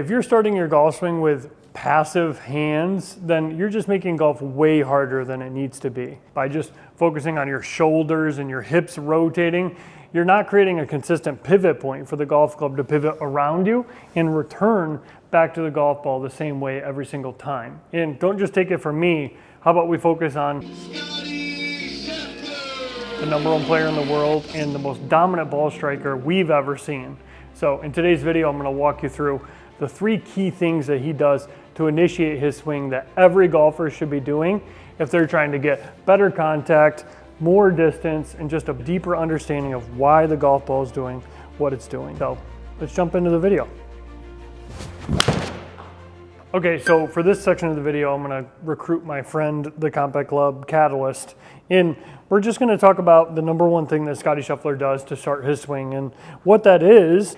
If you're starting your golf swing with passive hands, then you're just making golf way harder than it needs to be. By just focusing on your shoulders and your hips rotating, you're not creating a consistent pivot point for the golf club to pivot around you and return back to the golf ball the same way every single time. And don't just take it from me. How about we focus on Scottie Scheffler, the #1 player in the world and the most dominant ball striker we've ever seen. So in today's video, I'm going to walk you through the 3 key things that he does to initiate his swing that every golfer should be doing if they're trying to get better contact, more distance, and just a deeper understanding of why the golf ball is doing what it's doing. So let's jump into the video. Okay, so for this section of the video, I'm going to recruit my friend, the Compact Club Catalyst, and we're just going to talk about the #1 thing that Scottie Scheffler does to start his swing. And what that is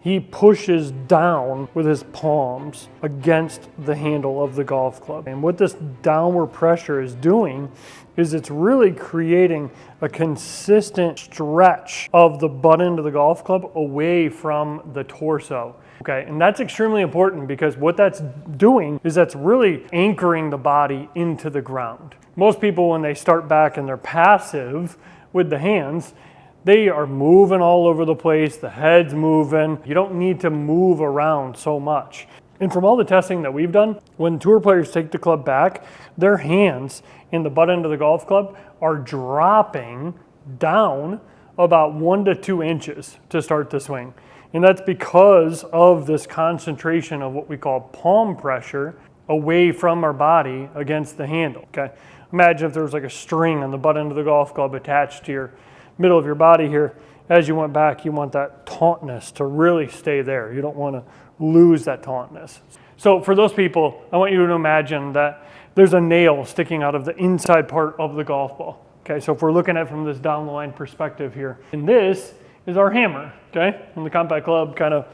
he pushes down with his palms against the handle of the golf club. And what this downward pressure is doing is it's really creating a consistent stretch of the butt end of the golf club away from the torso. Okay, and that's extremely important because what that's doing is that's really anchoring the body into the ground. Most people, when they start back and they're passive with the hands, they are moving all over the place, the head's moving. You don't need to move around so much. And from all the testing that we've done, when tour players take the club back, their hands in the butt end of the golf club are dropping down about 1 to 2 inches to start the swing. And that's because of this concentration of what we call palm pressure away from our body against the handle. Okay, imagine if there was like a string on the butt end of the golf club attached to your middle of your body here. As you went back, you want that tautness to really stay there. You don't want to lose that tautness. So for those people, I want you to imagine that there's a nail sticking out of the inside part of the golf ball. Okay, so if we're looking at it from this down the line perspective here, and this is our hammer, okay? And the Compact Club kind of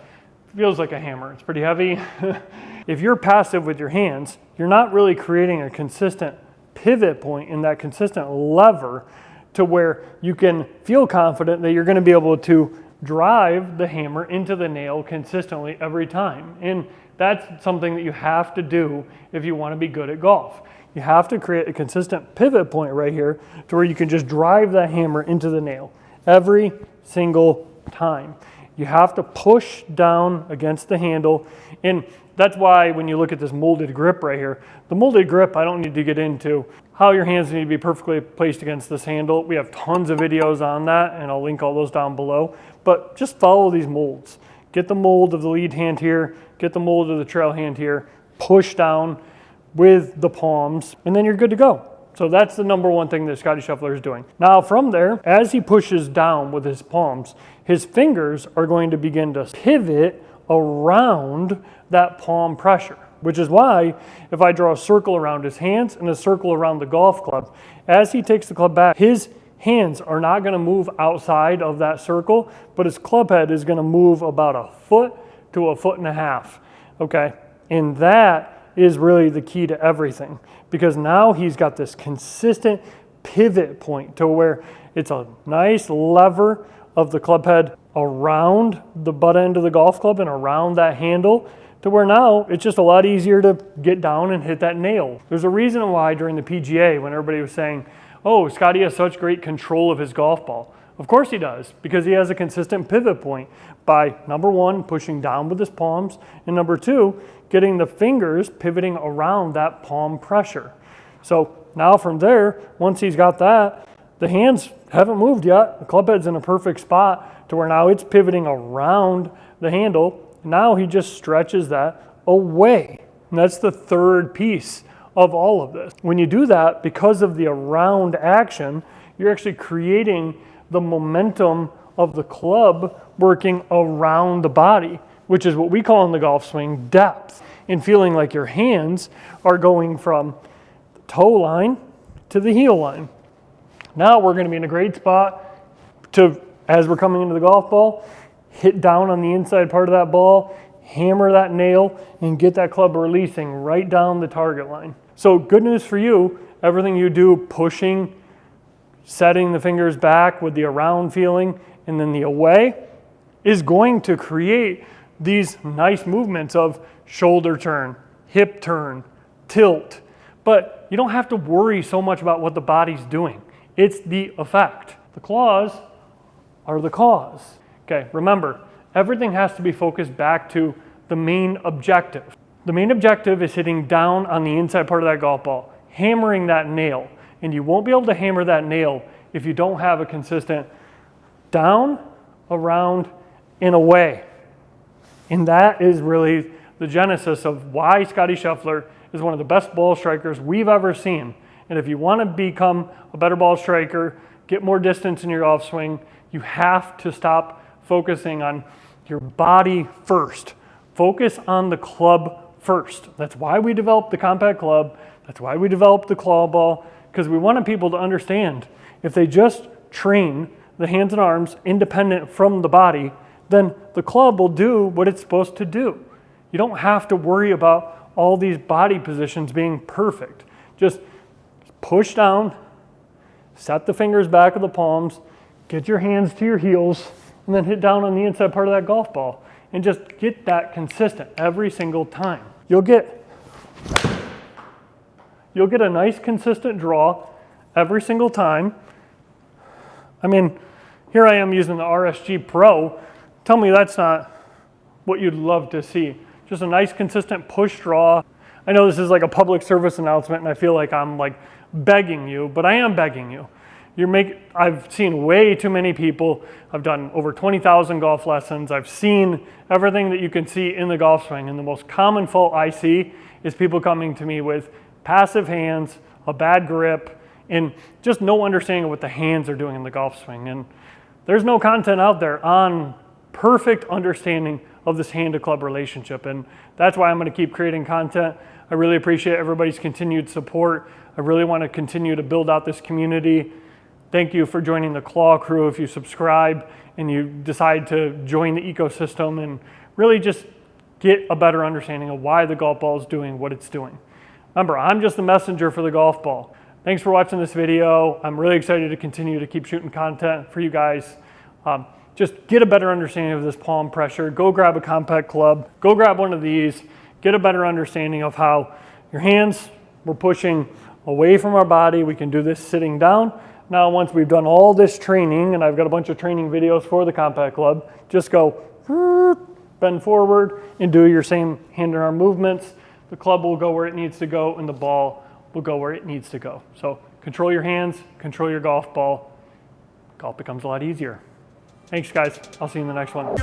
feels like a hammer. It's pretty heavy. If you're passive with your hands, you're not really creating a consistent pivot point in that consistent lever to where you can feel confident that you're going to be able to drive the hammer into the nail consistently every time. And that's something that you have to do if you want to be good at golf. You have to create a consistent pivot point right here to where you can just drive that hammer into the nail every single time. You have to push down against the handle, and that's why when you look at this molded grip right here, the molded grip, I don't need to get into how your hands need to be perfectly placed against this handle. We have tons of videos on that, and I'll link all those down below. But just follow these molds. Get the mold of the lead hand here, get the mold of the trail hand here, push down with the palms, and then you're good to go. So that's the #1 thing that Scottie Scheffler is doing. Now from there, as he pushes down with his palms, his fingers are going to begin to pivot around that palm pressure, which is why if I draw a circle around his hands and a circle around the golf club, as he takes the club back, his hands are not going to move outside of that circle, but his club head is going to move about 1 foot to 1.5 feet, okay? And that is really the key to everything, because now he's got this consistent pivot point to where it's a nice lever of the club head around the butt end of the golf club and around that handle, to where now it's just a lot easier to get down and hit that nail. There's a reason why during the PGA, when everybody was saying, oh, Scottie has such great control of his golf ball. Of course he does, because he has a consistent pivot point by #1, pushing down with his palms, and #2, getting the fingers pivoting around that palm pressure. So now from there, once he's got that, the hands haven't moved yet. The club head's in a perfect spot to where now it's pivoting around the handle. Now he just stretches that away. And that's the third piece of all of this. When you do that, because of the around action, you're actually creating the momentum of the club working around the body, which is what we call in the golf swing depth, and feeling like your hands are going from the toe line to the heel line. Now we're going to be in a great spot to, as we're coming into the golf ball, hit down on the inside part of that ball, hammer that nail, and get that club releasing right down the target line. So good news for you, everything you do, pushing, setting the fingers back with the around feeling, and then the away, is going to create these nice movements of shoulder turn, hip turn, tilt, but you don't have to worry so much about what the body's doing. It's the effect. The claws are the cause. Okay, remember, everything has to be focused back to the main objective. The main objective is hitting down on the inside part of that golf ball, hammering that nail. And you won't be able to hammer that nail if you don't have a consistent down, around, and away. And that is really the genesis of why Scottie Scheffler is one of the best ball strikers we've ever seen. And if you want to become a better ball striker, get more distance in your golf swing, you have to stop focusing on your body first. Focus on the club first. That's why we developed the compact club. That's why we developed the claw ball, because we wanted people to understand if they just train the hands and arms independent from the body, then the club will do what it's supposed to do. You don't have to worry about all these body positions being perfect. Just push down, set the fingers back of the palms, get your hands to your heels, and then hit down on the inside part of that golf ball. And just get that consistent every single time. You'll get a nice consistent draw every single time. I mean, here I am using the RSG Pro. Tell me that's not what you'd love to see. Just a nice consistent push draw. I know this is like a public service announcement and I feel like I'm like begging you, but I am begging you. I've seen way too many people. I've done over 20,000 golf lessons. I've seen everything that you can see in the golf swing. And the most common fault I see is people coming to me with passive hands, a bad grip, and just no understanding of what the hands are doing in the golf swing. And there's no content out there on perfect understanding of this hand to club relationship. And that's why I'm going to keep creating content. I really appreciate everybody's continued support. I really want to continue to build out this community. Thank you for joining the Claw crew. If you subscribe and you decide to join the ecosystem and really just get a better understanding of why the golf ball is doing what it's doing. Remember, I'm just the messenger for the golf ball. Thanks for watching this video. I'm really excited to continue to keep shooting content for you guys. Just get a better understanding of this palm pressure. Go grab a compact club. Go grab one of these. Get a better understanding of how your hands, we're pushing away from our body. We can do this sitting down. Now, once we've done all this training, and I've got a bunch of training videos for the compact club, just go bend forward and do your same hand and arm movements. The club will go where it needs to go, and the ball will go where it needs to go. So control your hands, control your golf ball. Golf becomes a lot easier. Thanks, guys. I'll see you in the next one.